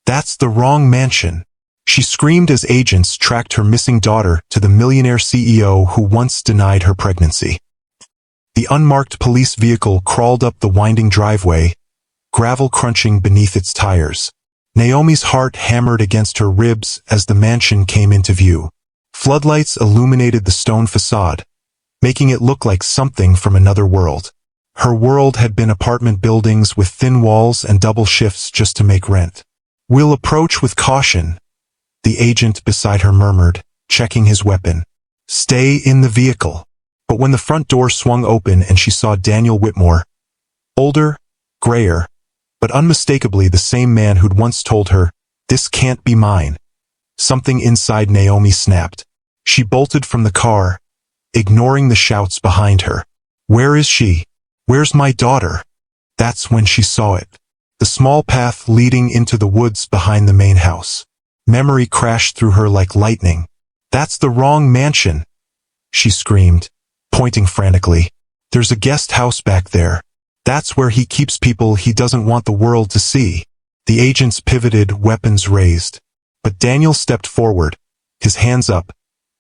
That's the wrong mansion. She screamed as agents tracked her missing daughter to the millionaire CEO who once denied her pregnancy. The unmarked police vehicle crawled up the winding driveway, gravel crunching beneath its tires. Naomi's heart hammered against her ribs as the mansion came into view. Floodlights illuminated the stone facade, making it look like something from another world. Her world had been apartment buildings with thin walls and double shifts just to make rent. "We'll approach with caution," the agent beside her murmured, checking his weapon. "Stay in the vehicle." But when the front door swung open and she saw Daniel Whitmore, older, grayer, but unmistakably the same man who'd once told her, "This can't be mine," something inside Naomi snapped. She bolted from the car, ignoring the shouts behind her. "Where is she? Where's my daughter?" That's when she saw it. The small path leading into the woods behind the main house. Memory crashed through her like lightning. "That's the wrong mansion," she screamed, pointing frantically. "There's a guest house back there. That's where he keeps people he doesn't want the world to see." The agents pivoted, weapons raised. But Daniel stepped forward, his hands up,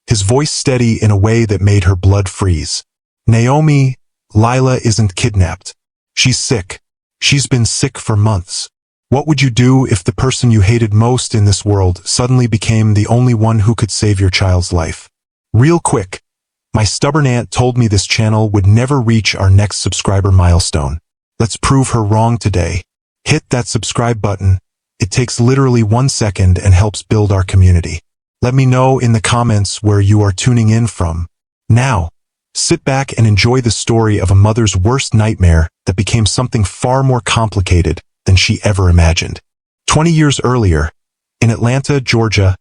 his voice steady in a way that made her blood freeze. "Naomi, Lila isn't kidnapped. She's sick. She's been sick for months. What would you do if the person you hated most in this world suddenly became the only one who could save your child's life?" Real quick, my stubborn aunt told me this channel would never reach our next subscriber milestone. Let's prove her wrong today. Hit that subscribe button. It takes literally 1 second and helps build our community. Let me know in the comments where you are tuning in from. Now, sit back and enjoy the story of a mother's worst nightmare that became something far more complicated than she ever imagined. 20 years earlier, in Atlanta, Georgia,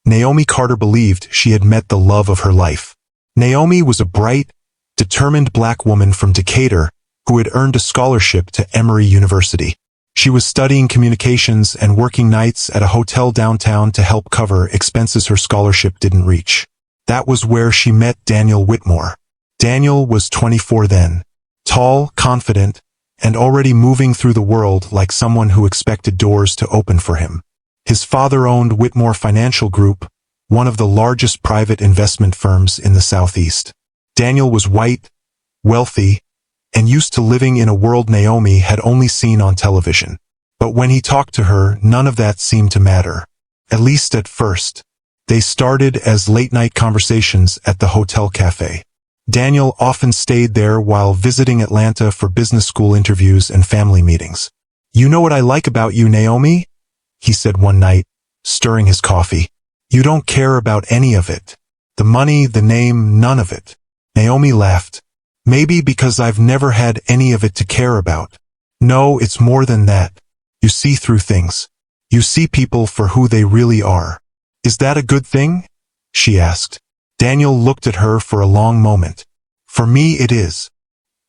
Naomi Carter believed she had met the love of her life. Naomi was a bright, determined black woman from Decatur who had earned a scholarship to Emory University. She was studying communications and working nights at a hotel downtown to help cover expenses her scholarship didn't reach. That was where she met Daniel Whitmore. Daniel was 24 then, tall, confident, and already moving through the world like someone who expected doors to open for him. His father owned Whitmore Financial Group, one of the largest private investment firms in the Southeast. Daniel was white, wealthy, and used to living in a world Naomi had only seen on television. But when he talked to her, none of that seemed to matter. At least at first. They started as late-night conversations at the hotel cafe. Daniel often stayed there while visiting Atlanta for business school interviews and family meetings. "You know what I like about you, Naomi?" he said one night, stirring his coffee. "You don't care about any of it. The money, the name, none of it." Naomi laughed. "Maybe because I've never had any of it to care about. No, it's more than that. You see through things. You see people for who they really are." "Is that a good thing?" she asked. Daniel looked at her for a long moment. "For me it is."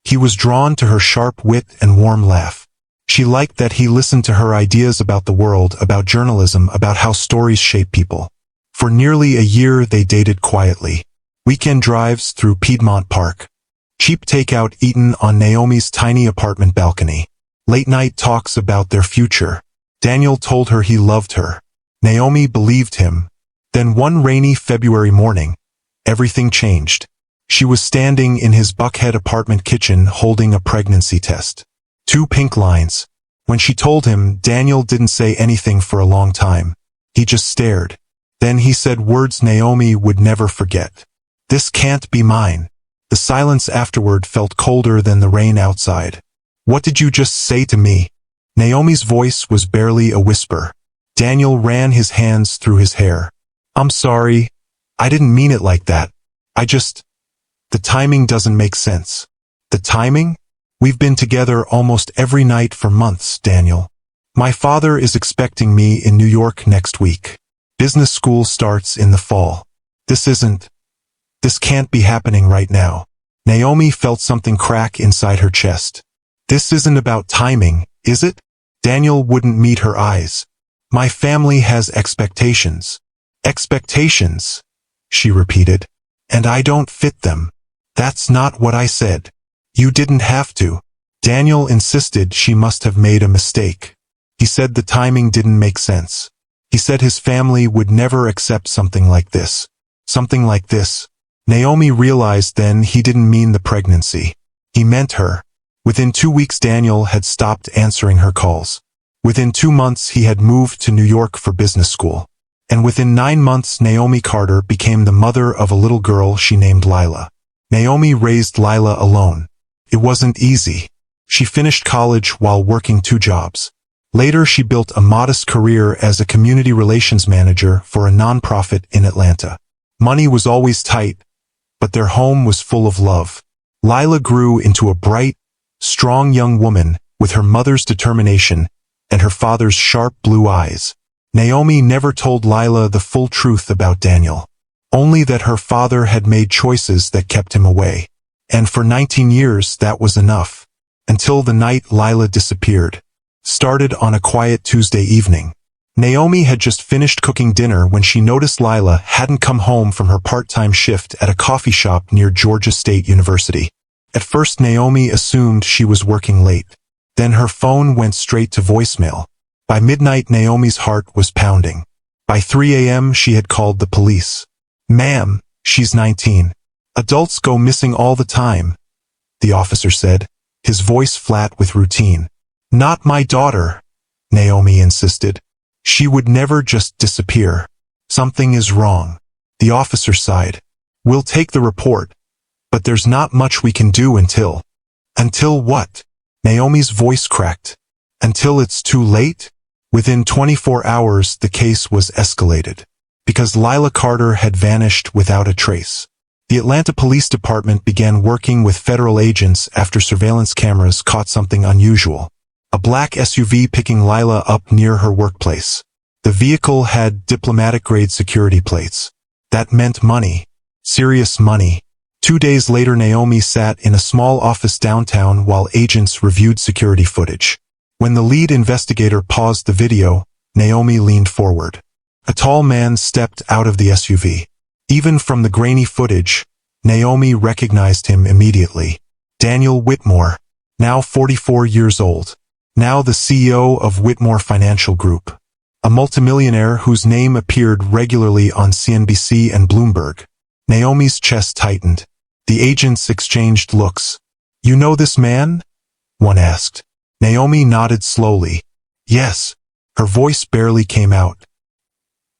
He was drawn to her sharp wit and warm laugh. She liked that he listened to her ideas about the world, about journalism, about how stories shape people. For nearly a year they dated quietly. Weekend drives through Piedmont Park. Cheap takeout eaten on Naomi's tiny apartment balcony. Late-night talks about their future. Daniel told her he loved her. Naomi believed him. Then one rainy February morning, everything changed. She was standing in his Buckhead apartment kitchen holding a pregnancy test. 2 pink lines. When she told him, Daniel didn't say anything for a long time. He just stared. Then he said words Naomi would never forget. "This can't be mine." The silence afterward felt colder than the rain outside. "What did you just say to me?" Naomi's voice was barely a whisper. Daniel ran his hands through his hair. "I'm sorry. I didn't mean it like that. The timing doesn't make sense." "The timing? We've been together almost every night for months, Daniel. My father is expecting me in New York next week. Business school starts in the fall. This can't be happening right now." Naomi felt something crack inside her chest. "This isn't about timing, is it?" Daniel wouldn't meet her eyes. "My family has expectations." "Expectations," she repeated. "And I don't fit them." "That's not what I said. You didn't have to." Daniel insisted she must have made a mistake. He said the timing didn't make sense. He said his family would never accept something like this. Something like this. Naomi realized then he didn't mean the pregnancy. He meant her. Within 2 weeks Daniel had stopped answering her calls. Within 2 months he had moved to New York for business school. And within 9 months Naomi Carter became the mother of a little girl she named Lila. Naomi raised Lila alone. It wasn't easy. She finished college while working 2 jobs. Later she built a modest career as a community relations manager for a nonprofit in Atlanta. Money was always tight, but their home was full of love. Lila grew into a bright, strong young woman with her mother's determination and her father's sharp blue eyes. Naomi never told Lila the full truth about Daniel, only that her father had made choices that kept him away. And for 19 years that was enough, until the night Lila disappeared. Started on a quiet Tuesday evening. Naomi had just finished cooking dinner when she noticed Lila hadn't come home from her part-time shift at a coffee shop near Georgia State University. At first Naomi assumed she was working late. Then her phone went straight to voicemail. By midnight Naomi's heart was pounding. By 3 a.m. she had called the police. "Ma'am, she's 19. Adults go missing all the time," the officer said, his voice flat with routine. "Not my daughter," Naomi insisted. "She would never just disappear. Something is wrong." The officer sighed. "We'll take the report, but there's not much we can do until..." "Until what?" Naomi's voice cracked. "Until it's too late?" Within 24 hours the case was escalated, because Lila Carter had vanished without a trace. The Atlanta Police Department began working with federal agents after surveillance cameras caught something unusual. A black SUV picking Lila up near her workplace. The vehicle had diplomatic-grade security plates. That meant money. Serious money. 2 days later Naomi sat in a small office downtown while agents reviewed security footage. When the lead investigator paused the video, Naomi leaned forward. A tall man stepped out of the SUV. Even from the grainy footage, Naomi recognized him immediately. Daniel Whitmore, now 44 years old. Now the CEO of Whitmore Financial Group. A multimillionaire whose name appeared regularly on CNBC and Bloomberg. Naomi's chest tightened. The agents exchanged looks. "You know this man?" one asked. Naomi nodded slowly. "Yes." Her voice barely came out.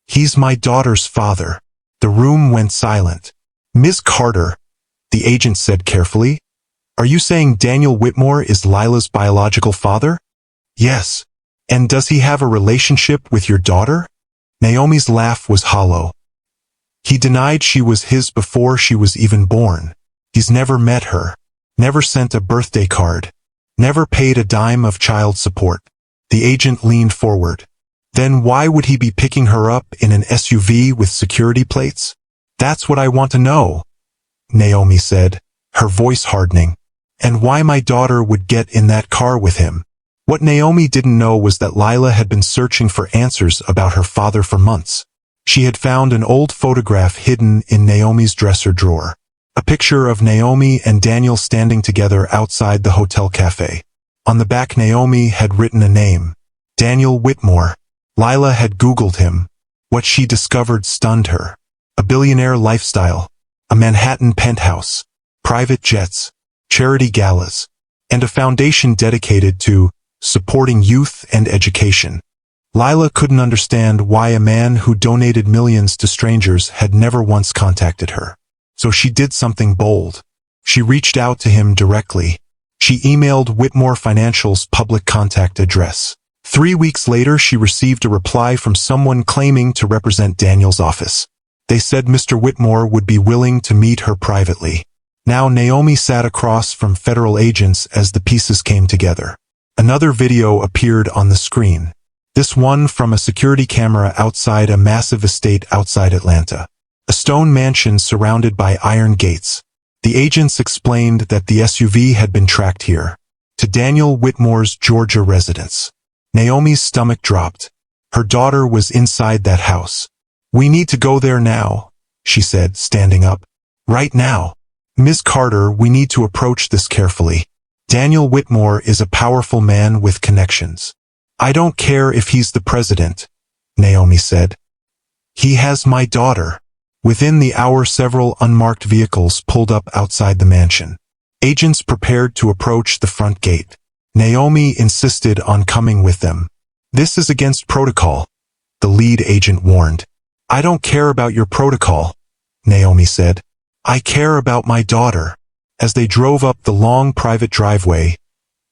"He's my daughter's father." The room went silent. "Ms. Carter," the agent said carefully, "are you saying Daniel Whitmore is Lila's biological father?" "Yes." "And does he have a relationship with your daughter?" Naomi's laugh was hollow. "He denied she was his before she was even born. He's never met her. Never sent a birthday card. Never paid a dime of child support." The agent leaned forward. "Then why would he be picking her up in an SUV with security plates?" "That's what I want to know," Naomi said, her voice hardening. "And why my daughter would get in that car with him." What Naomi didn't know was that Lila had been searching for answers about her father for months. She had found an old photograph hidden in Naomi's dresser drawer. A picture of Naomi and Daniel standing together outside the hotel cafe. On the back Naomi had written a name. Daniel Whitmore. Lila had Googled him. What she discovered stunned her. A billionaire lifestyle. A Manhattan penthouse. Private jets. Charity galas. And a foundation dedicated to supporting youth and education. Lila couldn't understand why a man who donated millions to strangers had never once contacted her. So she did something bold. She reached out to him directly. She emailed Whitmore Financial's public contact address. 3 weeks later she received a reply from someone claiming to represent Daniel's office. They said Mr. Whitmore would be willing to meet her privately. Now Naomi sat across from federal agents as the pieces came together. Another video appeared on the screen. This one from a security camera outside a massive estate outside Atlanta. A stone mansion surrounded by iron gates. The agents explained that the SUV had been tracked here, to Daniel Whitmore's Georgia residence. Naomi's stomach dropped. Her daughter was inside that house. "We need to go there now," she said, standing up. "Right now. Ms. Carter, we need to approach this carefully. Daniel Whitmore is a powerful man with connections. I don't care if he's the president, Naomi said. He has my daughter. Within the hour, several unmarked vehicles pulled up outside the mansion. Agents prepared to approach the front gate. Naomi insisted on coming with them. This is against protocol, the lead agent warned. I don't care about your protocol, Naomi said. I care about my daughter. As they drove up the long private driveway,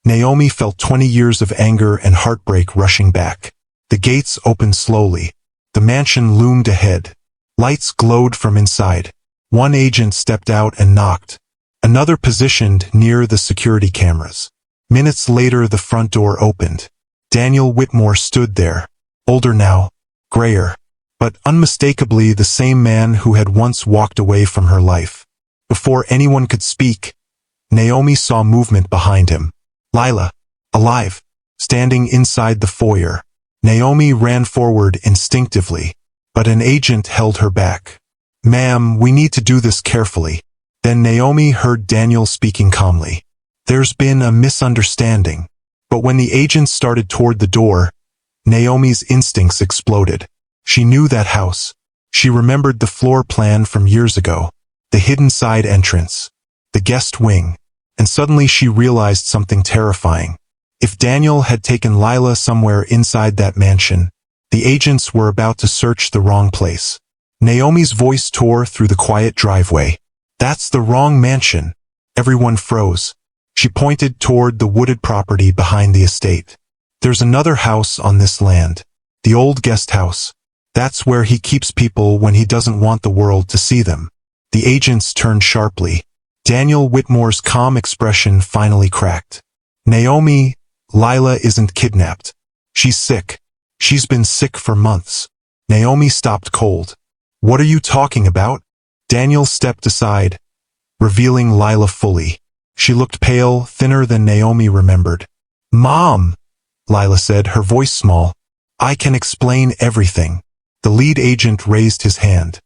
Naomi felt 20 years of anger and heartbreak rushing back. The gates opened slowly. The mansion loomed ahead. Lights glowed from inside. One agent stepped out and knocked. Another positioned near the security cameras. Minutes later, the front door opened. Daniel Whitmore stood there, older now, grayer, but unmistakably the same man who had once walked away from her life. Before anyone could speak, Naomi saw movement behind him. Lila, alive, standing inside the foyer. Naomi ran forward instinctively, but an agent held her back. Ma'am, we need to do this carefully. Then Naomi heard Daniel speaking calmly. There's been a misunderstanding. But when the agent started toward the door, Naomi's instincts exploded. She knew that house. She remembered the floor plan from years ago, the hidden side entrance, the guest wing, and suddenly she realized something terrifying. If Daniel had taken Lila somewhere inside that mansion, the agents were about to search the wrong place. Naomi's voice tore through the quiet driveway. That's the wrong mansion. Everyone froze. She pointed toward the wooded property behind the estate. There's another house on this land. The old guest house. That's where he keeps people when he doesn't want the world to see them. The agents turned sharply. Daniel Whitmore's calm expression finally cracked. Naomi, Lila isn't kidnapped. She's sick. She's been sick for months. Naomi stopped cold. What are you talking about? Daniel stepped aside, revealing Lila fully. She looked pale, thinner than Naomi remembered. Mom, Lila said, her voice small. I can explain everything. The lead agent raised his hand.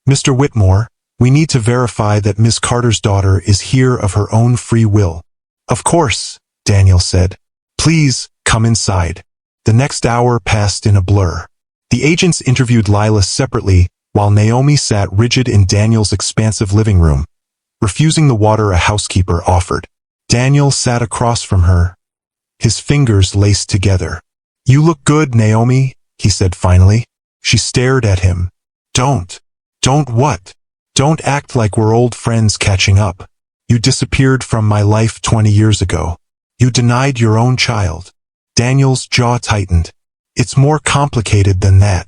Mr. Whitmore, we need to verify that Miss Carter's daughter is here of her own free will. Of course, Daniel said. Please, come inside. The next hour passed in a blur. The agents interviewed Lila separately, while Naomi sat rigid in Daniel's expansive living room, refusing the water a housekeeper offered. Daniel sat across from her, his fingers laced together. You look good, Naomi, he said finally. She stared at him. Don't what? Don't act like we're old friends catching up. You disappeared from my life 20 years ago. You denied your own child. Daniel's jaw tightened. It's more complicated than that.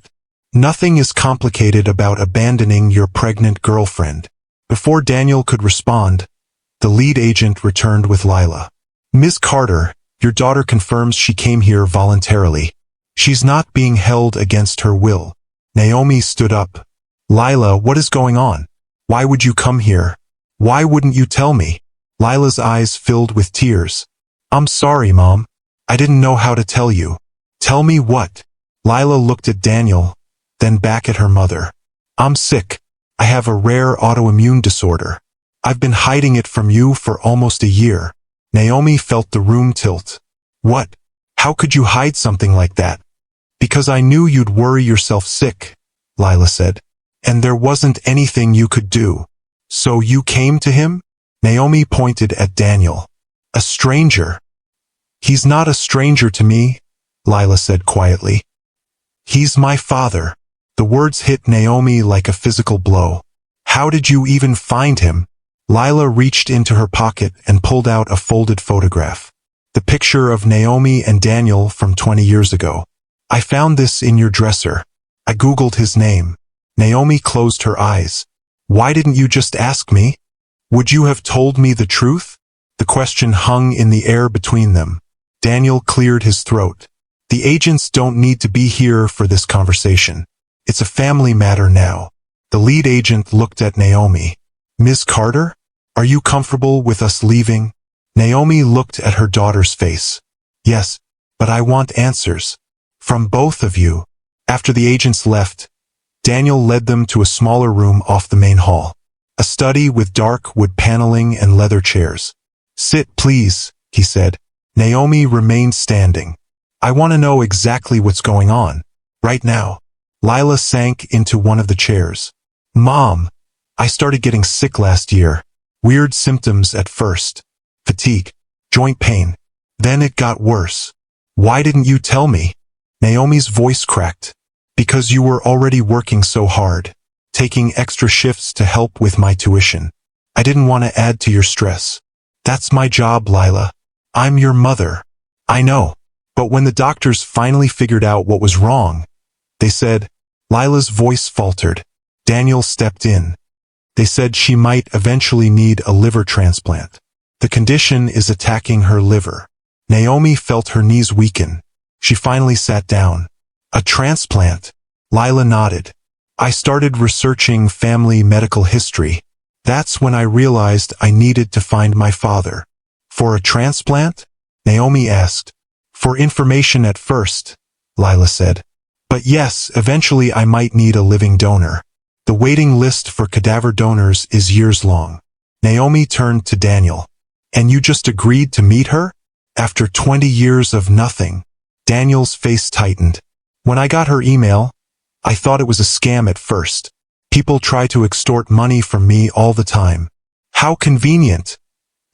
Nothing is complicated about abandoning your pregnant girlfriend. Before Daniel could respond, the lead agent returned with Lila. Ms. Carter, your daughter confirms she came here voluntarily. She's not being held against her will. Naomi stood up. Lila, what is going on? Why would you come here? Why wouldn't you tell me? Lila's eyes filled with tears. I'm sorry, Mom. I didn't know how to tell you. Tell me what? Lila looked at Daniel, then back at her mother. I'm sick. I have a rare autoimmune disorder. I've been hiding it from you for almost a year. Naomi felt the room tilt. What? How could you hide something like that? Because I knew you'd worry yourself sick, Lila said. And there wasn't anything you could do. So you came to him? Naomi pointed at Daniel. A stranger. He's not a stranger to me, Lila said quietly. He's my father. The words hit Naomi like a physical blow. How did you even find him? Lila reached into her pocket and pulled out a folded photograph. The picture of Naomi and Daniel from 20 years ago. I found this in your dresser. I Googled his name. Naomi closed her eyes. Why didn't you just ask me? Would you have told me the truth? The question hung in the air between them. Daniel cleared his throat. The agents don't need to be here for this conversation. It's a family matter now. The lead agent looked at Naomi. Ms. Carter? Are you comfortable with us leaving? Naomi looked at her daughter's face. Yes, but I want answers. From both of you. After the agents left, Daniel led them to a smaller room off the main hall. A study with dark wood paneling and leather chairs. Sit, please, he said. Naomi remained standing. I want to know exactly what's going on. Right now. Lila sank into one of the chairs. Mom, I started getting sick last year. Weird symptoms at first. Fatigue. Joint pain. Then it got worse. Why didn't you tell me? Naomi's voice cracked. Because you were already working so hard, taking extra shifts to help with my tuition. I didn't want to add to your stress. That's my job, Lila. I'm your mother. I know. But when the doctors finally figured out what was wrong, they said, Lila's voice faltered. Daniel stepped in. They said she might eventually need a liver transplant. The condition is attacking her liver. Naomi felt her knees weaken. She finally sat down. A transplant? Lila nodded. I started researching family medical history. That's when I realized I needed to find my father. For a transplant? Naomi asked. For information at first, Lila said. But yes, eventually I might need a living donor. The waiting list for cadaver donors is years long. Naomi turned to Daniel. And you just agreed to meet her? After 20 years of nothing. Daniel's face tightened. When I got her email, I thought it was a scam at first. People try to extort money from me all the time. How convenient,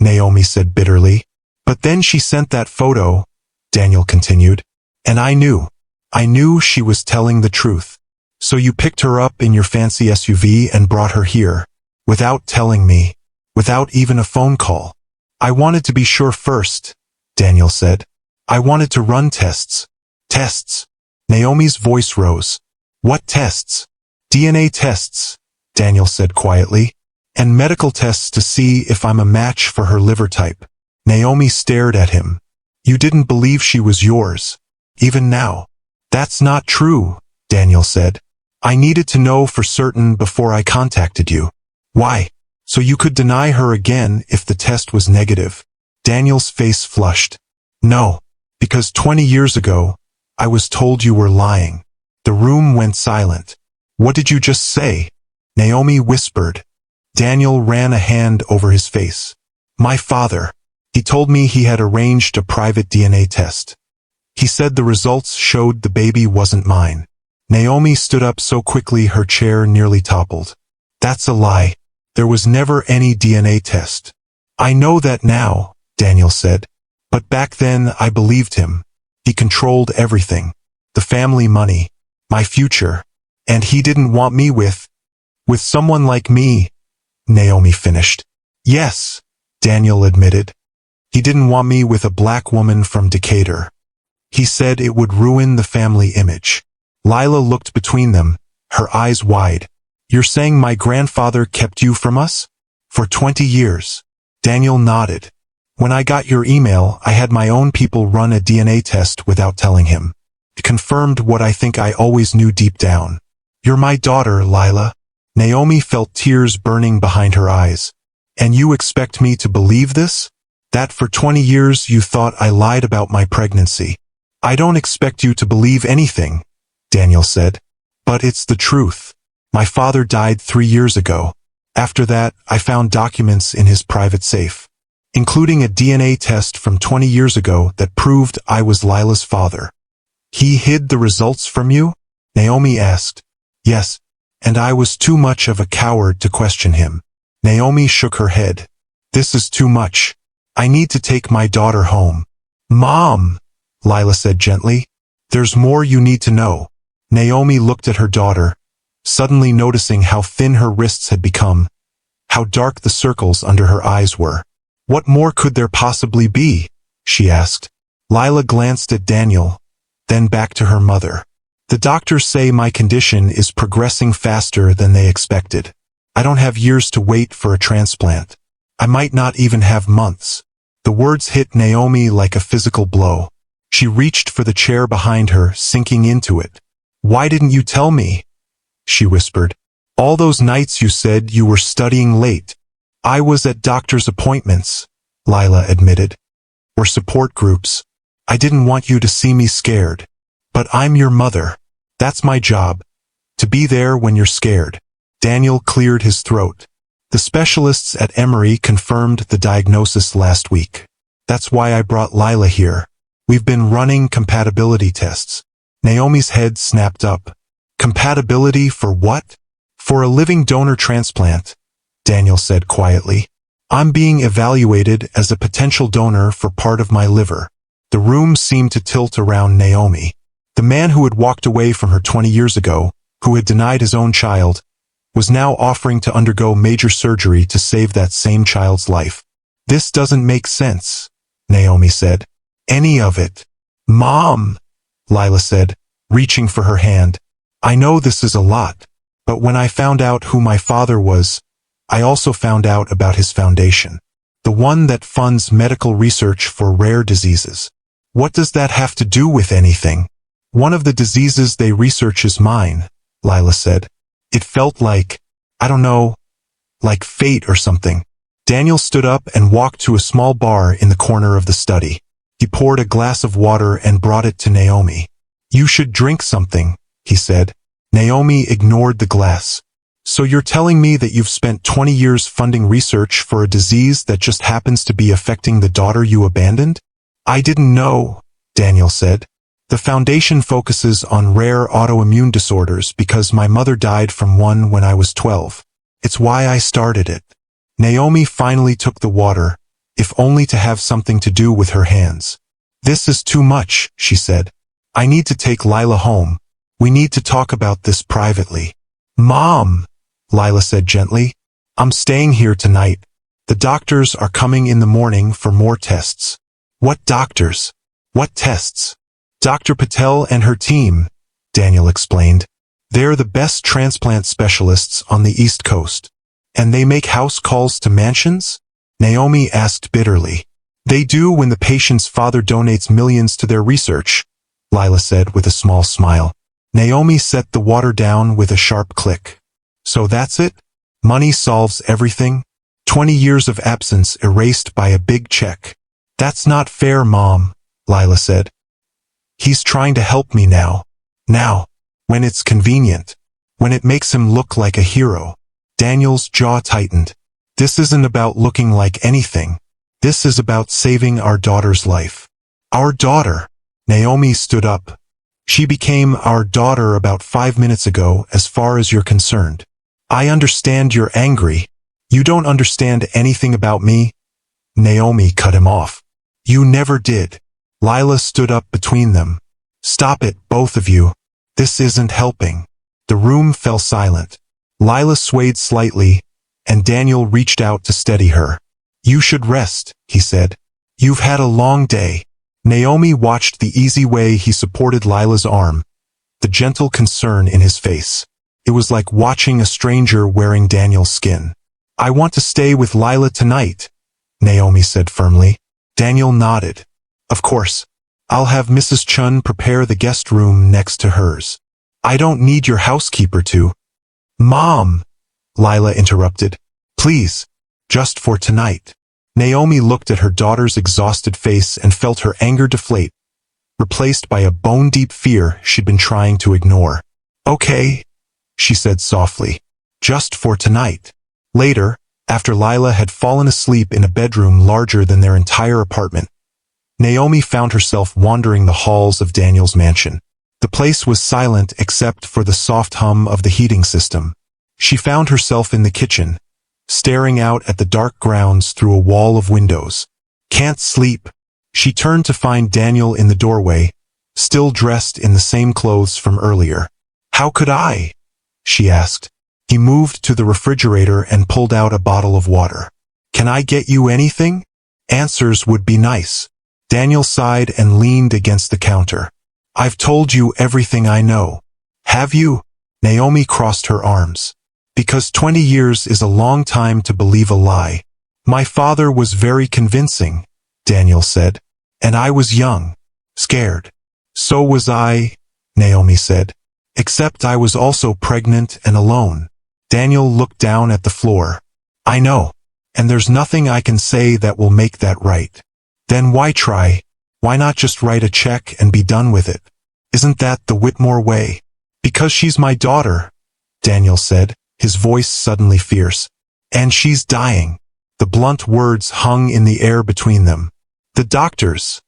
Naomi said bitterly. But then she sent that photo, Daniel continued. And I knew she was telling the truth. So you picked her up in your fancy SUV and brought her here, without telling me, without even a phone call. I wanted to be sure first, Daniel said. I wanted to run tests. Tests. Naomi's voice rose. What tests? DNA tests, Daniel said quietly. And medical tests to see if I'm a match for her liver type. Naomi stared at him. You didn't believe she was yours. Even now. That's not true, Daniel said. I needed to know for certain before I contacted you. Why? So you could deny her again if the test was negative. Daniel's face flushed. No. Because 20 years ago, I was told you were lying. The room went silent. What did you just say? Naomi whispered. Daniel ran a hand over his face. My father. He told me he had arranged a private DNA test. He said the results showed the baby wasn't mine. Naomi stood up so quickly her chair nearly toppled. That's a lie. There was never any DNA test. I know that now, Daniel said. But back then I believed him. He controlled everything. The family money. My future. And he didn't want me with someone like me, Naomi finished. Yes, Daniel admitted. He didn't want me with a black woman from Decatur. He said it would ruin the family image. Lila looked between them, her eyes wide. You're saying my grandfather kept you from us? For 20 years. Daniel nodded. When I got your email, I had my own people run a DNA test without telling him. It confirmed what I think I always knew deep down. You're my daughter, Lila. Naomi felt tears burning behind her eyes. And you expect me to believe this? That for 20 years you thought I lied about my pregnancy. I don't expect you to believe anything, Daniel said. But it's the truth. My father died 3 years ago. After that, I found documents in his private safe, including a DNA test from 20 years ago that proved I was Lila's father. He hid the results from you? Naomi asked. Yes, and I was too much of a coward to question him. Naomi shook her head. This is too much. I need to take my daughter home. Mom, Lila said gently. There's more you need to know. Naomi looked at her daughter, suddenly noticing how thin her wrists had become, how dark the circles under her eyes were. What more could there possibly be? She asked. Lila glanced at Daniel, then back to her mother. The doctors say my condition is progressing faster than they expected. I don't have years to wait for a transplant. I might not even have months. The words hit Naomi like a physical blow. She reached for the chair behind her, sinking into it. Why didn't you tell me? She whispered. All those nights you said you were studying late. I was at doctor's appointments, Lila admitted. Or support groups. I didn't want you to see me scared. But I'm your mother. That's my job. To be there when you're scared. Daniel cleared his throat. The specialists at Emory confirmed the diagnosis last week. That's why I brought Lila here. We've been running compatibility tests. Naomi's head snapped up. Compatibility for what? For a living donor transplant, Daniel said quietly. I'm being evaluated as a potential donor for part of my liver. The room seemed to tilt around Naomi. The man who had walked away from her 20 years ago, who had denied his own child, was now offering to undergo major surgery to save that same child's life. This doesn't make sense, Naomi said. Any of it. Mom, Lila said, reaching for her hand. I know this is a lot, but when I found out who my father was, I also found out about his foundation. The one that funds medical research for rare diseases. What does that have to do with anything? One of the diseases they research is mine, Lila said. It felt like, I don't know, like fate or something. Daniel stood up and walked to a small bar in the corner of the study. He poured a glass of water and brought it to Naomi. You should drink something, he said. Naomi ignored the glass. So you're telling me that you've spent 20 years funding research for a disease that just happens to be affecting the daughter you abandoned? I didn't know, Daniel said. The foundation focuses on rare autoimmune disorders because my mother died from one when I was 12. It's why I started it. Naomi finally took the water, if only to have something to do with her hands. This is too much, she said. I need to take Lila home. We need to talk about this privately. Mom, Lila said gently. I'm staying here tonight. The doctors are coming in the morning for more tests. What doctors? What tests? Dr. Patel and her team, Daniel explained. They're the best transplant specialists on the East Coast. And they make house calls to mansions? Naomi asked bitterly. They do when the patient's father donates millions to their research, Lila said with a small smile. Naomi set the water down with a sharp click. So that's it? Money solves everything? 20 years of absence erased by a big check. That's not fair, Mom, Lila said. He's trying to help me now. Now. When it's convenient. When it makes him look like a hero. Daniel's jaw tightened. This isn't about looking like anything. This is about saving our daughter's life. Our daughter. Naomi stood up. She became our daughter about 5 minutes ago as far as you're concerned. I understand you're angry. You don't understand anything about me. Naomi cut him off. You never did. Lila stood up between them. Stop it, both of you. This isn't helping. The room fell silent. Lila swayed slightly, and Daniel reached out to steady her. You should rest, he said. You've had a long day. Naomi watched the easy way he supported Lila's arm, the gentle concern in his face. It was like watching a stranger wearing Daniel's skin. I want to stay with Lila tonight, Naomi said firmly. Daniel nodded. Of course. I'll have Mrs. Chun prepare the guest room next to hers. I don't need your housekeeper to. Mom, Lila interrupted. Please, just for tonight. Naomi looked at her daughter's exhausted face and felt her anger deflate, replaced by a bone-deep fear she'd been trying to ignore. Okay, she said softly. Just for tonight. Later, after Lila had fallen asleep in a bedroom larger than their entire apartment, Naomi found herself wandering the halls of Daniel's mansion. The place was silent except for the soft hum of the heating system. She found herself in the kitchen, staring out at the dark grounds through a wall of windows. Can't sleep. She turned to find Daniel in the doorway, still dressed in the same clothes from earlier. How could I? She asked. He moved to the refrigerator and pulled out a bottle of water. Can I get you anything? Answers would be nice. Daniel sighed and leaned against the counter. I've told you everything I know. Have you? Naomi crossed her arms. Because 20 years is a long time to believe a lie. My father was very convincing, Daniel said. And I was young. Scared. So was I, Naomi said. Except I was also pregnant and alone. Daniel looked down at the floor. I know. And there's nothing I can say that will make that right. Then why try? Why not just write a check and be done with it? Isn't that the Whitmore way? Because she's my daughter, Daniel said, his voice suddenly fierce. And she's dying. The blunt words hung in the air between them. The doctors.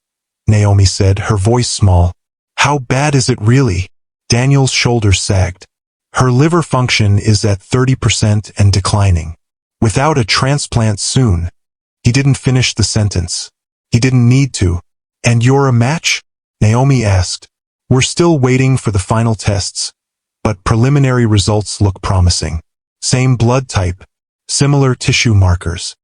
Naomi said, her voice small. How bad is it really? Daniel's shoulders sagged. Her liver function is at 30% and declining. Without a transplant soon. He didn't finish the sentence. He didn't need to. And you're a match? Naomi asked. We're still waiting for the final tests, but preliminary results look promising. Same blood type, similar tissue markers.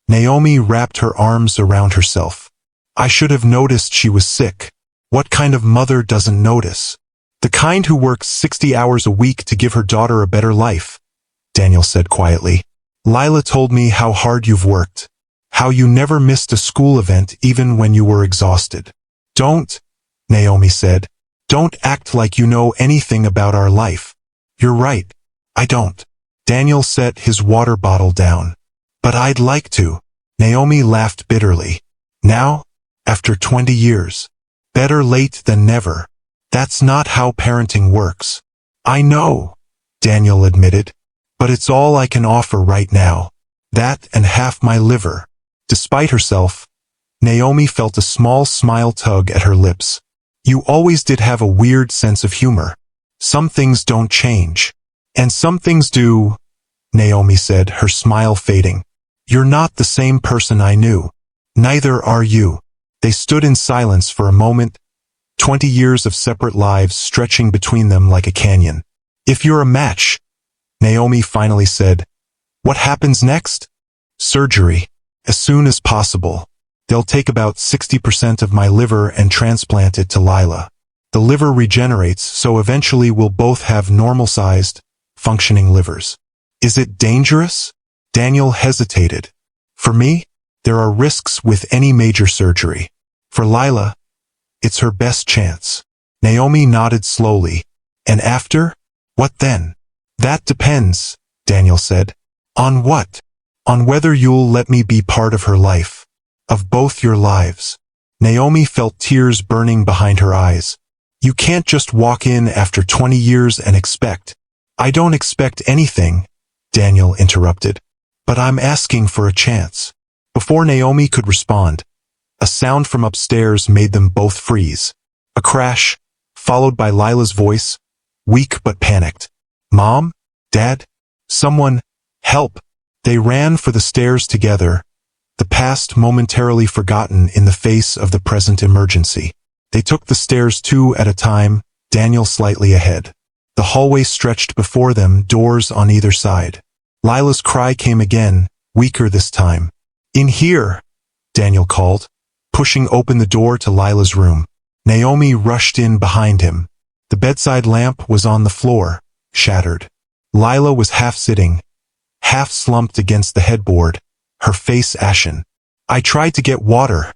Naomi wrapped her arms around herself. I should have noticed she was sick. What kind of mother doesn't notice? The kind who works 60 hours a week to give her daughter a better life, Daniel said quietly. Lila told me how hard you've worked. How you never missed a school event even when you were exhausted. Don't, Naomi said. Don't act like you know anything about our life. You're right. I don't. Daniel set his water bottle down. But I'd like to. Naomi laughed bitterly. Now? After 20 years. Better late than never. That's not how parenting works. I know, Daniel admitted. But it's all I can offer right now. That and half my liver. Despite herself, Naomi felt a small smile tug at her lips. You always did have a weird sense of humor. Some things don't change. And some things do, Naomi said, her smile fading. You're not the same person I knew. Neither are you. They stood in silence for a moment, 20 years of separate lives stretching between them like a canyon. If you're a match, Naomi finally said, what happens next? Surgery. As soon as possible. They'll take about 60% of my liver and transplant it to Lila. The liver regenerates, so eventually we'll both have normal-sized, functioning livers. Is it dangerous? Daniel hesitated. For me, there are risks with any major surgery. For Lila, it's her best chance. Naomi nodded slowly. And after? What then? That depends, Daniel said. On what? On whether you'll let me be part of her life. Of both your lives. Naomi felt tears burning behind her eyes. You can't just walk in after 20 years and expect. I don't expect anything, Daniel interrupted. But I'm asking for a chance. Before Naomi could respond, a sound from upstairs made them both freeze. A crash, followed by Lila's voice, weak but panicked. Mom? Dad? Someone, help! They ran for the stairs together, the past momentarily forgotten in the face of the present emergency. They took the stairs two at a time, Daniel slightly ahead. The hallway stretched before them, doors on either side. Lila's cry came again, weaker this time. In here, Daniel called, pushing open the door to Lila's room. Naomi rushed in behind him. The bedside lamp was on the floor, shattered. Lila was half sitting, half slumped against the headboard, her face ashen. I tried to get water,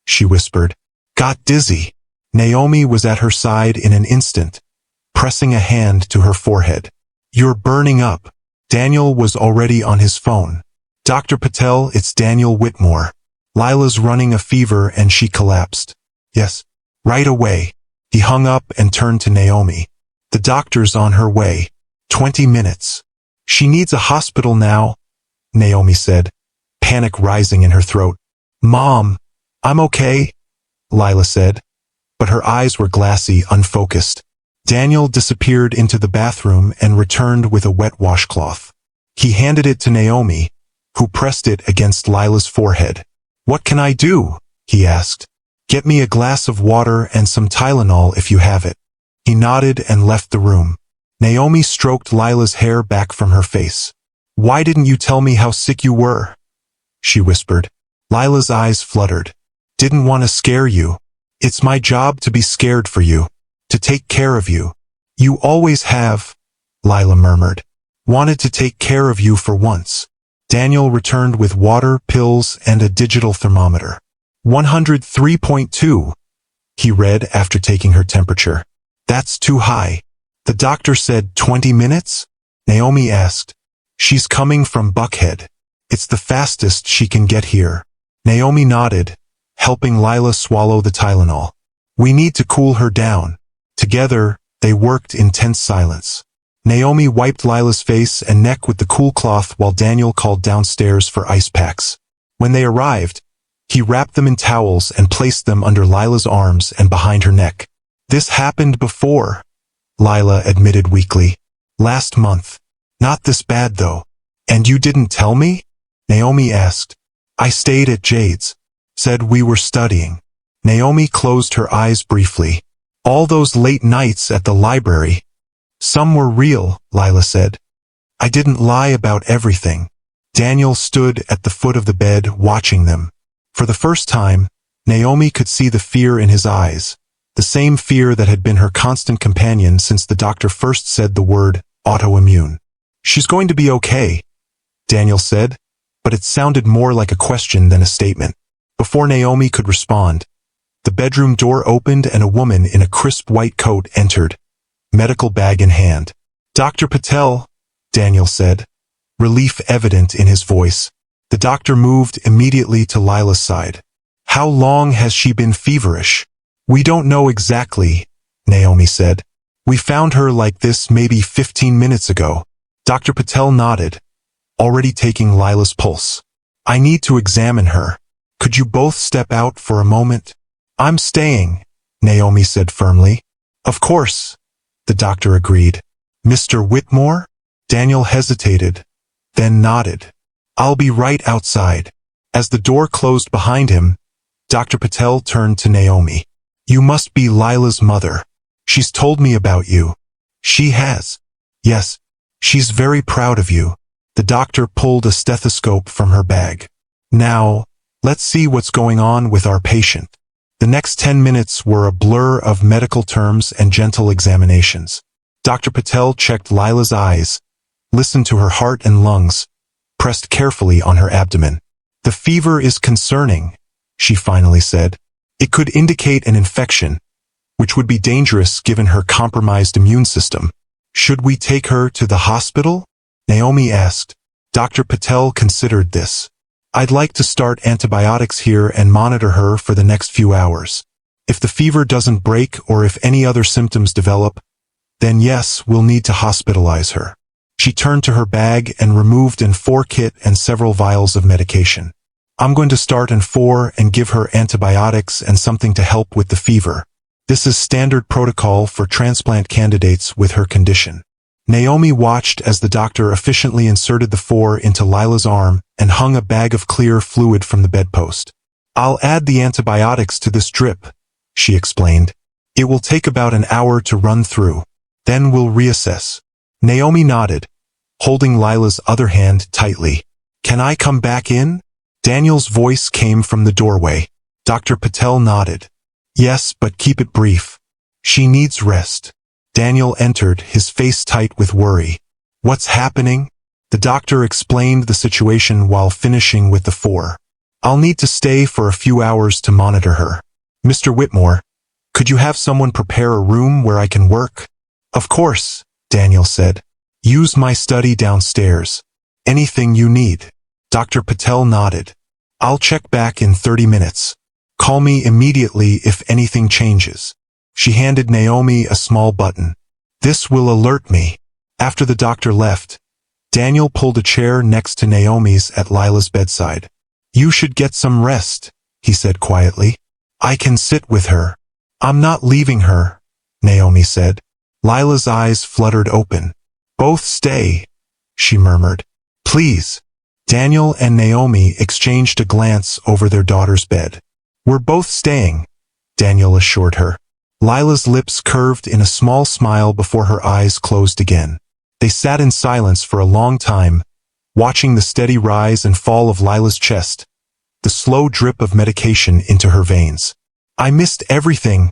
she whispered. Got dizzy. Naomi was at her side in an instant, pressing a hand to her forehead. You're burning up. Daniel was already on his phone. Dr. Patel, it's Daniel Whitmore. Lila's running a fever and she collapsed. Yes, right away. He hung up and turned to Naomi. The doctor's on her way. 20 minutes. She needs a hospital now, Naomi said, panic rising in her throat. Mom, I'm okay, Lila said, but her eyes were glassy, unfocused. Daniel disappeared into the bathroom and returned with a wet washcloth. He handed it to Naomi, who pressed it against Lila's forehead. What can I do? He asked. Get me a glass of water and some Tylenol if you have it. He nodded and left the room. Naomi stroked Lila's hair back from her face. Why didn't you tell me how sick you were? She whispered. Lila's eyes fluttered. Didn't want to scare you. It's my job to be scared for you. To take care of you. You always have, Lila murmured. Wanted to take care of you for once. Daniel returned with water, pills, and a digital thermometer. 103.2, he read after taking her temperature. That's too high. The doctor said 20 minutes? Naomi asked. She's coming from Buckhead. It's the fastest she can get here. Naomi nodded, helping Lila swallow the Tylenol. We need to cool her down. Together, they worked in tense silence. Naomi wiped Lila's face and neck with the cool cloth while Daniel called downstairs for ice packs. When they arrived, He wrapped them in towels and placed them under Lila's arms and behind her neck. This happened before, Lila admitted weakly. Last month. Not this bad though. And you didn't tell me? Naomi asked. I stayed at Jade's. Said we were studying. Naomi closed her eyes briefly. All those late nights at the library. Some were real, Lila said. I didn't lie about everything. Daniel stood at the foot of the bed watching them. For the first time, Naomi could see the fear in his eyes, the same fear that had been her constant companion since the doctor first said the word autoimmune. She's going to be okay, Daniel said, but it sounded more like a question than a statement. Before Naomi could respond, the bedroom door opened and a woman in a crisp white coat entered, medical bag in hand. Dr. Patel, Daniel said, relief evident in his voice. The doctor moved immediately to Lila's side. How long has she been feverish? We don't know exactly, Naomi said. We found her like this maybe 15 minutes ago. Dr. Patel nodded, already taking Lila's pulse. I need to examine her. Could you both step out for a moment? I'm staying, Naomi said firmly. Of course, the doctor agreed. Mr. Whitmore? Daniel hesitated, then nodded. I'll be right outside. As the door closed behind him, Dr. Patel turned to Naomi. You must be Lila's mother. She's told me about you. She has. Yes, she's very proud of you. The doctor pulled a stethoscope from her bag. Now, let's see what's going on with our patient. The next 10 minutes were a blur of medical terms and gentle examinations. Dr. Patel checked Lila's eyes, listened to her heart and lungs, pressed carefully on her abdomen. The fever is concerning, she finally said. It could indicate an infection, which would be dangerous given her compromised immune system. Should we take her to the hospital? Naomi asked. Dr. Patel considered this. I'd like to start antibiotics here and monitor her for the next few hours. If the fever doesn't break or if any other symptoms develop, then yes, we'll need to hospitalize her. She turned to her bag and removed an 4 kit and several vials of medication. I'm going to start in 4 and give her antibiotics and something to help with the fever. This is standard protocol for transplant candidates with her condition. Naomi watched as the doctor efficiently inserted the 4 into Lila's arm and hung a bag of clear fluid from the bedpost. I'll add the antibiotics to this drip, she explained. It will take about an hour to run through. Then we'll reassess. Naomi nodded, holding Lila's other hand tightly. Can I come back in? Daniel's voice came from the doorway. Dr. Patel nodded. Yes, but keep it brief. She needs rest. Daniel entered, his face tight with worry. What's happening? The doctor explained the situation while finishing with the 4. I'll need to stay for a few hours to monitor her. Mr. Whitmore, could you have someone prepare a room where I can work? Of course, Daniel said. Use my study downstairs. Anything you need. Dr. Patel nodded. I'll check back in 30 minutes. Call me immediately if anything changes. She handed Naomi a small button. This will alert me. After the doctor left, Daniel pulled a chair next to Naomi's at Lila's bedside. You should get some rest, he said quietly. I can sit with her. I'm not leaving her, Naomi said. Lila's eyes fluttered open. Both stay, she murmured. Please. Daniel and Naomi exchanged a glance over their daughter's bed. We're both staying, Daniel assured her. Lila's lips curved in a small smile before her eyes closed again. They sat in silence for a long time, watching the steady rise and fall of Lila's chest, the slow drip of medication into her veins. I missed everything,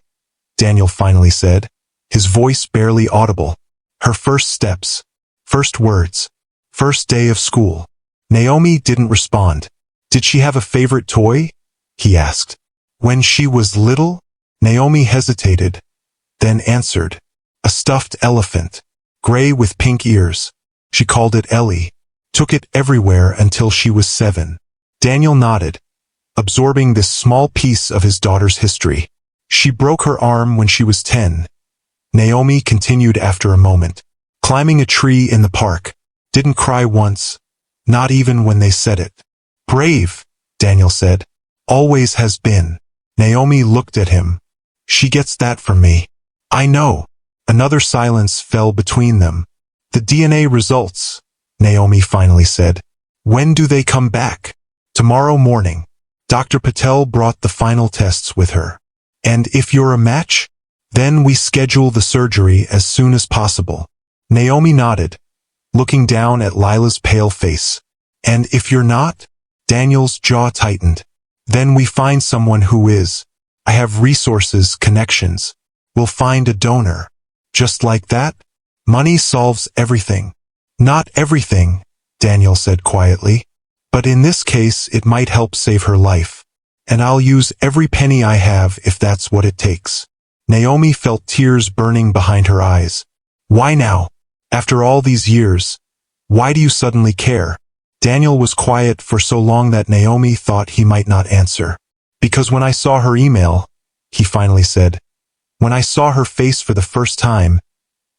Daniel finally said, his voice barely audible. Her first steps, first words, first day of school. Naomi didn't respond. Did she have a favorite toy? He asked. When she was little? Naomi hesitated, then answered. A stuffed elephant, gray with pink ears. She called it Ellie. Took it everywhere until she was 7. Daniel nodded, absorbing this small piece of his daughter's history. She broke her arm when she was 10. Naomi continued after a moment. Climbing a tree in the park. Didn't cry once, not even when they said it. Brave, Daniel said. Always has been. Naomi looked at him. She gets that from me. I know. Another silence fell between them. The DNA results, Naomi finally said. When do they come back? Tomorrow morning. Dr. Patel brought the final tests with her. And if you're a match? Then we schedule the surgery as soon as possible. Naomi nodded, looking down at Lila's pale face. And if you're not? Daniel's jaw tightened. Then we find someone who is. I have resources, connections. We'll find a donor. Just like that? Money solves everything. Not everything, Daniel said quietly. But in this case, it might help save her life. And I'll use every penny I have if that's what it takes. Naomi felt tears burning behind her eyes. Why now? After all these years, why do you suddenly care? Daniel was quiet for so long that Naomi thought he might not answer. Because when I saw her email, he finally said, when I saw her face for the first time,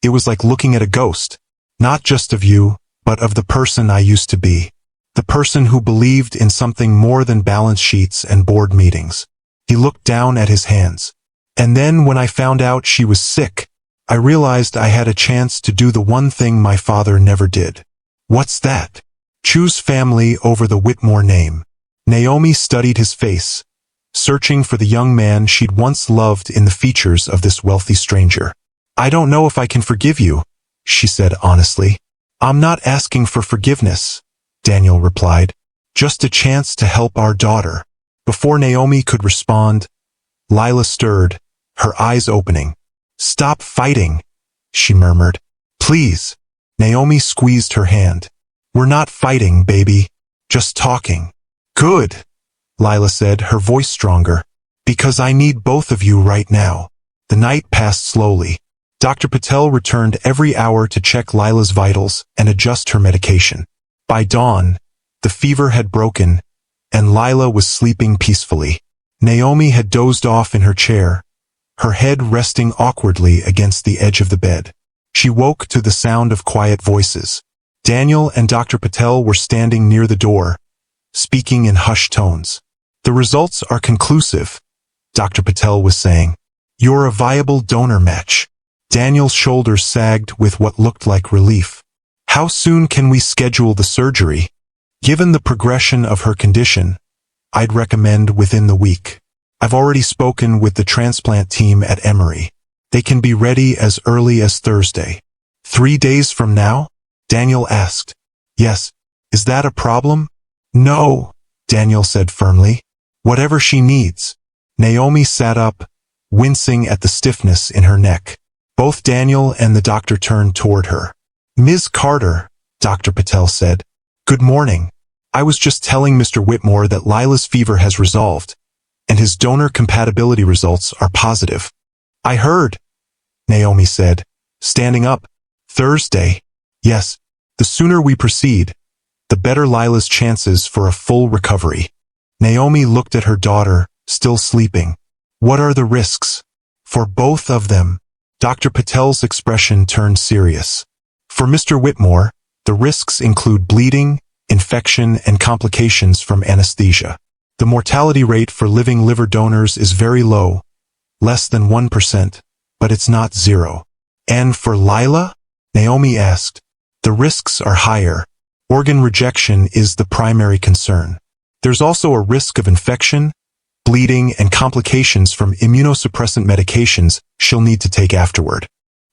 it was like looking at a ghost, not just of you, but of the person I used to be. The person who believed in something more than balance sheets and board meetings. He looked down at his hands. And then when I found out she was sick, I realized I had a chance to do the one thing my father never did. What's that? Choose family over the Whitmore name. Naomi studied his face, searching for the young man she'd once loved in the features of this wealthy stranger. I don't know if I can forgive you, she said honestly. I'm not asking for forgiveness, Daniel replied. Just a chance to help our daughter. Before Naomi could respond, Lila stirred, her eyes opening. Stop fighting, she murmured. Please. Naomi squeezed her hand. We're not fighting, baby. Just talking. Good, Lila said, her voice stronger. Because I need both of you right now. The night passed slowly. Dr. Patel returned every hour to check Lila's vitals and adjust her medication. By dawn, the fever had broken, and Lila was sleeping peacefully. Naomi had dozed off in her chair, her head resting awkwardly against the edge of the bed. She woke to the sound of quiet voices. Daniel and Dr. Patel were standing near the door, speaking in hushed tones. The results are conclusive, Dr. Patel was saying. You're a viable donor match. Daniel's shoulders sagged with what looked like relief. How soon can we schedule the surgery? Given the progression of her condition, I'd recommend within the week. I've already spoken with the transplant team at Emory. They can be ready as early as Thursday. 3 days from now? Daniel asked. Yes. Is that a problem? No, Daniel said firmly. Whatever she needs. Naomi sat up, wincing at the stiffness in her neck. Both Daniel and the doctor turned toward her. Ms. Carter, Dr. Patel said. Good morning. I was just telling Mr. Whitmore that Lila's fever has resolved, and his donor compatibility results are positive. I heard, Naomi said, standing up. Thursday. Yes, the sooner we proceed, the better Lila's chances for a full recovery. Naomi looked at her daughter, still sleeping. What are the risks? For both of them. Dr. Patel's expression turned serious. For Mr. Whitmore, the risks include bleeding, infection, and complications from anesthesia. The mortality rate for living liver donors is very low, less than 1%, but it's not zero. And for Lila? Naomi asked. The risks are higher. Organ rejection is the primary concern. There's also a risk of infection, bleeding, and complications from immunosuppressant medications she'll need to take afterward.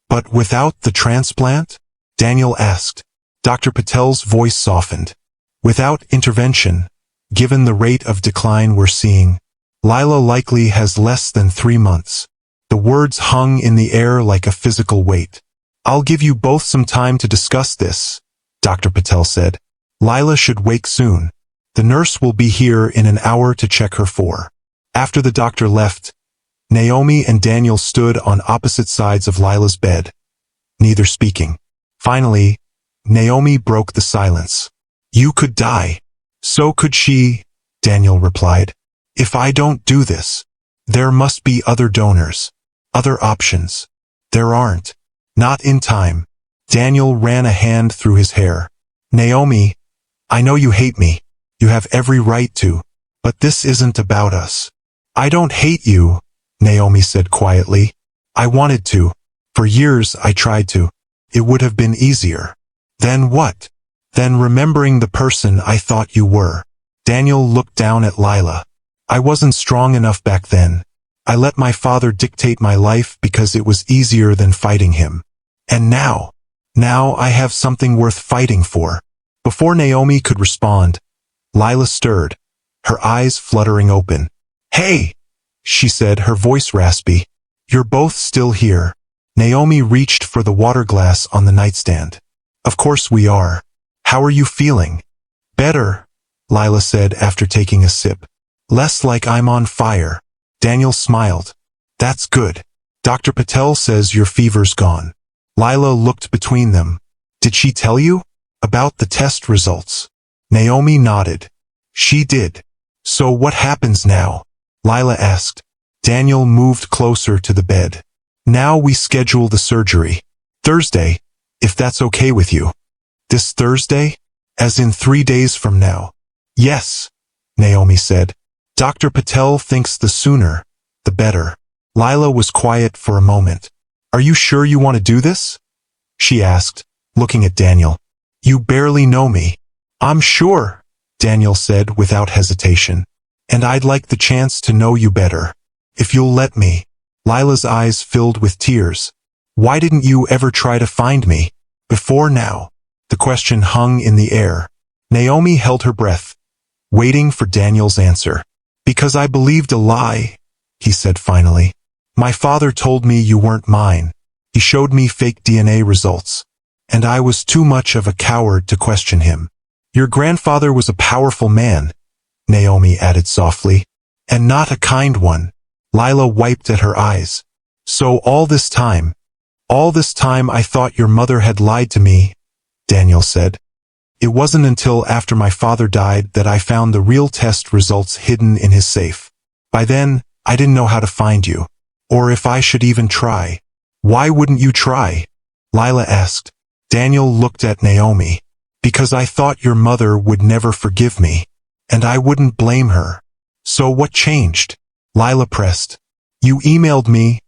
But without the transplant? Daniel asked. Dr. Patel's voice softened. Without intervention, given the rate of decline we're seeing, Lila likely has less than 3 months. The words hung in the air like a physical weight. I'll give you both some time to discuss this, Dr. Patel said. Lila should wake soon. The nurse will be here in an hour to check her for. After the doctor left, Naomi and Daniel stood on opposite sides of Lila's bed, neither speaking. Finally, Naomi broke the silence. You could die. So could she, Daniel replied. If I don't do this, there must be other donors, other options. There aren't. Not in time. Daniel ran a hand through his hair. Naomi, I know you hate me. You have every right to. But this isn't about us. I don't hate you, Naomi said quietly. I wanted to. For years I tried to. It would have been easier. Then what? Then remembering the person I thought you were. Daniel looked down at Lila. I wasn't strong enough back then. I let my father dictate my life because it was easier than fighting him. And now I have something worth fighting for. Before Naomi could respond, Lila stirred, her eyes fluttering open. Hey, she said, her voice raspy. You're both still here. Naomi reached for the water glass on the nightstand. Of course we are. How are you feeling? Better, Lila said after taking a sip. Less like I'm on fire. Daniel smiled. That's good. Dr. Patel says your fever's gone. Lila looked between them. Did she tell you? About the test results? Naomi nodded. She did. So what happens now? Lila asked. Daniel moved closer to the bed. Now we schedule the surgery. Thursday, if that's okay with you. This Thursday? As in 3 days from now. Yes, Naomi said. Dr. Patel thinks the sooner, the better. Lila was quiet for a moment. Are you sure you want to do this? She asked, looking at Daniel. You barely know me. I'm sure, Daniel said without hesitation. And I'd like the chance to know you better. If you'll let me. Lila's eyes filled with tears. Why didn't you ever try to find me? Before now. The question hung in the air. Naomi held her breath, waiting for Daniel's answer. Because I believed a lie, he said finally. My father told me you weren't mine. He showed me fake DNA results. And I was too much of a coward to question him. Your grandfather was a powerful man, Naomi added softly. And not a kind one. Lila wiped at her eyes. So all this time I thought your mother had lied to me, Daniel said. It wasn't until after my father died that I found the real test results hidden in his safe. By then, I didn't know how to find you. Or if I should even try. Why wouldn't you try? Lila asked. Daniel looked at Naomi. Because I thought your mother would never forgive me. And I wouldn't blame her. So what changed? Lila pressed. You emailed me,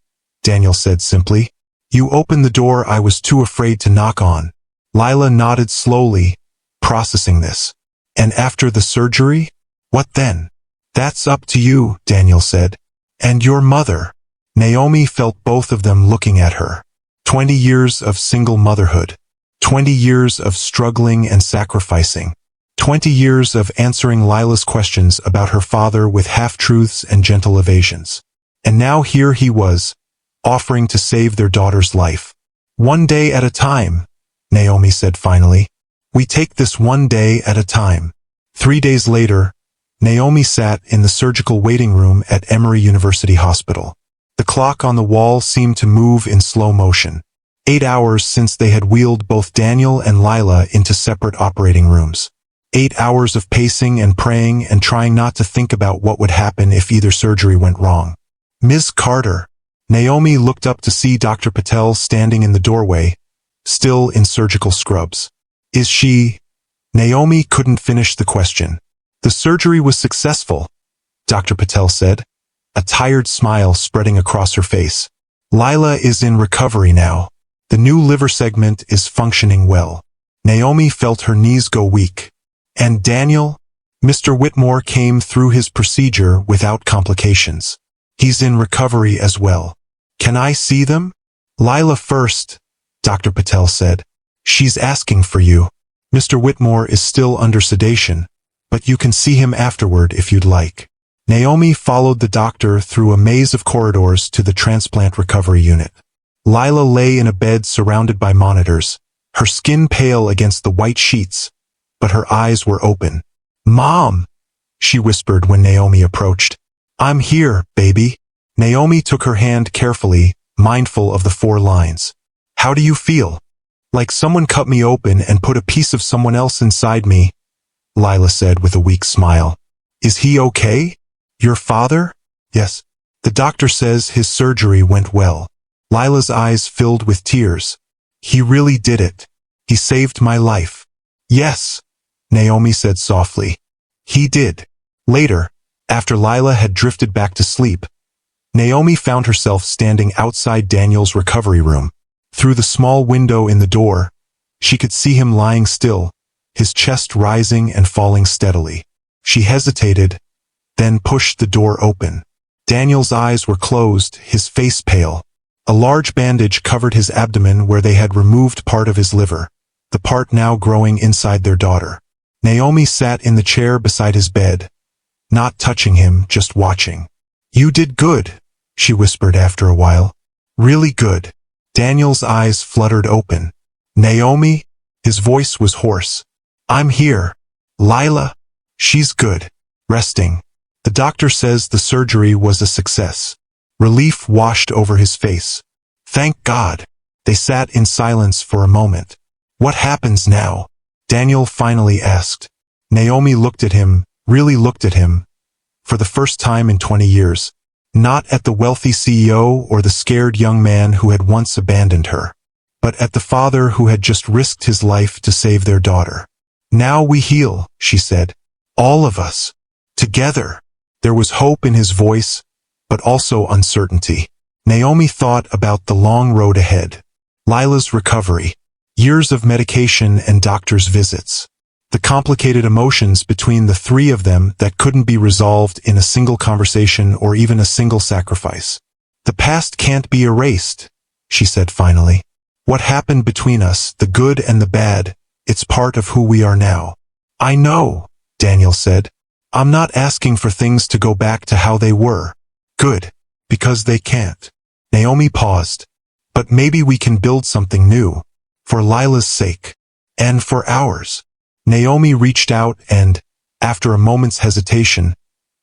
Daniel said simply. You opened the door I was too afraid to knock on. Lila nodded slowly, processing this. And after the surgery? What then? That's up to you, Daniel said. And your mother. Naomi felt both of them looking at her. 20 years of single motherhood. 20 years of struggling and sacrificing. 20 years of answering Lila's questions about her father with half-truths and gentle evasions. And now here he was, offering to save their daughter's life. One day at a time, Naomi said finally. We take this one day at a time. 3 days later, Naomi sat in the surgical waiting room at Emory University Hospital. The clock on the wall seemed to move in slow motion. 8 hours since they had wheeled both Daniel and Lila into separate operating rooms. 8 hours of pacing and praying and trying not to think about what would happen if either surgery went wrong. Ms. Carter. Naomi looked up to see Dr. Patel standing in the doorway, still in surgical scrubs. Is she? Naomi couldn't finish the question. The surgery was successful, Dr. Patel said, a tired smile spreading across her face. Lila is in recovery now. The new liver segment is functioning well. Naomi felt her knees go weak. And Daniel? Mr. Whitmore came through his procedure without complications. He's in recovery as well. Can I see them? Lila first, Dr. Patel said. She's asking for you. Mr. Whitmore is still under sedation, but you can see him afterward if you'd like. Naomi followed the doctor through a maze of corridors to the transplant recovery unit. Lila lay in a bed surrounded by monitors, her skin pale against the white sheets, but her eyes were open. Mom, she whispered when Naomi approached. I'm here, baby. Naomi took her hand carefully, mindful of the 4 lines. How do you feel? Like someone cut me open and put a piece of someone else inside me, Lila said with a weak smile. Is he okay? Your father? Yes. The doctor says his surgery went well. Lila's eyes filled with tears. He really did it. He saved my life. Yes, Naomi said softly. He did. Later, After Lila had drifted back to sleep, Naomi found herself standing outside Daniel's recovery room. Through the small window in the door, she could see him lying still, his chest rising and falling steadily. She hesitated, then pushed the door open. Daniel's eyes were closed, his face pale. A large bandage covered his abdomen where they had removed part of his liver, the part now growing inside their daughter. Naomi sat in the chair beside his bed, not touching him, just watching. "You did good," she whispered after a while. "Really good." Daniel's eyes fluttered open. "Naomi?" His voice was hoarse. "I'm here. Lila? She's good. Resting. The doctor says the surgery was a success." Relief washed over his face. "Thank God." They sat in silence for a moment. "What happens now?" Daniel finally asked. Naomi looked at him, really looked at him, for the first time in 20 years. Not at the wealthy CEO or the scared young man who had once abandoned her, but at the father who had just risked his life to save their daughter. "Now we heal," she said. "All of us. Together." There was hope in his voice, but also uncertainty. Naomi thought about the long road ahead. Lila's recovery. Years of medication and doctor's visits. The complicated emotions between the three of them that couldn't be resolved in a single conversation or even a single sacrifice. "The past can't be erased," she said finally. "What happened between us, the good and the bad, it's part of who we are now." "I know," Daniel said. "I'm not asking for things to go back to how they were." "Good, because they can't." Naomi paused. "But maybe we can build something new, for Lila's sake, and for ours." Naomi reached out and, after a moment's hesitation,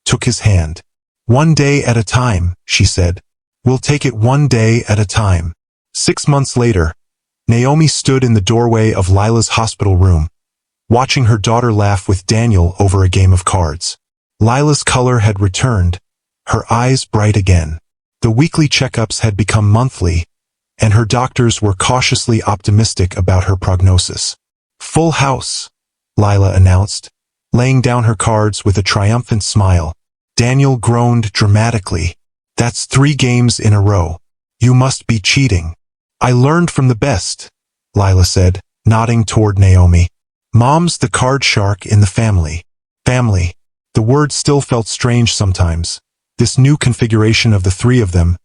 took his hand. "One day at a time," she said. "We'll take it one day at a time." 6 months later, Naomi stood in the doorway of Lila's hospital room, watching her daughter laugh with Daniel over a game of cards. Lila's color had returned, her eyes bright again. The weekly checkups had become monthly, and her doctors were cautiously optimistic about her prognosis. "Full house," Lila announced, laying down her cards with a triumphant smile. Daniel groaned dramatically. "That's 3 games in a row. You must be cheating." "I learned from the best," Lila said, nodding toward Naomi. "Mom's the card shark in the family." Family. The word still felt strange sometimes. This new configuration of the three of them,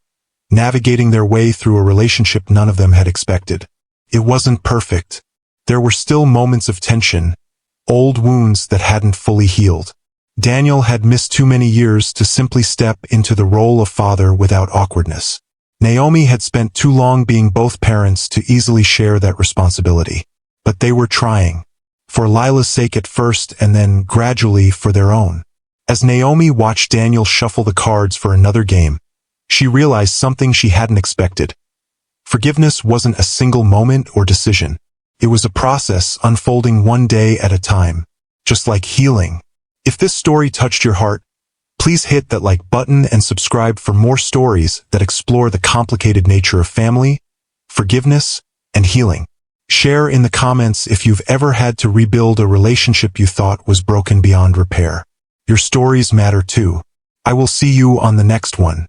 navigating their way through a relationship none of them had expected. It wasn't perfect. There were still moments of tension, old wounds that hadn't fully healed. Daniel had missed too many years to simply step into the role of father without awkwardness. Naomi had spent too long being both parents to easily share that responsibility. But they were trying. For Lila's sake at first and then gradually for their own. As Naomi watched Daniel shuffle the cards for another game, she realized something she hadn't expected. Forgiveness wasn't a single moment or decision. It was a process unfolding one day at a time, just like healing. If this story touched your heart, please hit that like button and subscribe for more stories that explore the complicated nature of family, forgiveness, and healing. Share in the comments if you've ever had to rebuild a relationship you thought was broken beyond repair. Your stories matter too. I will see you on the next one.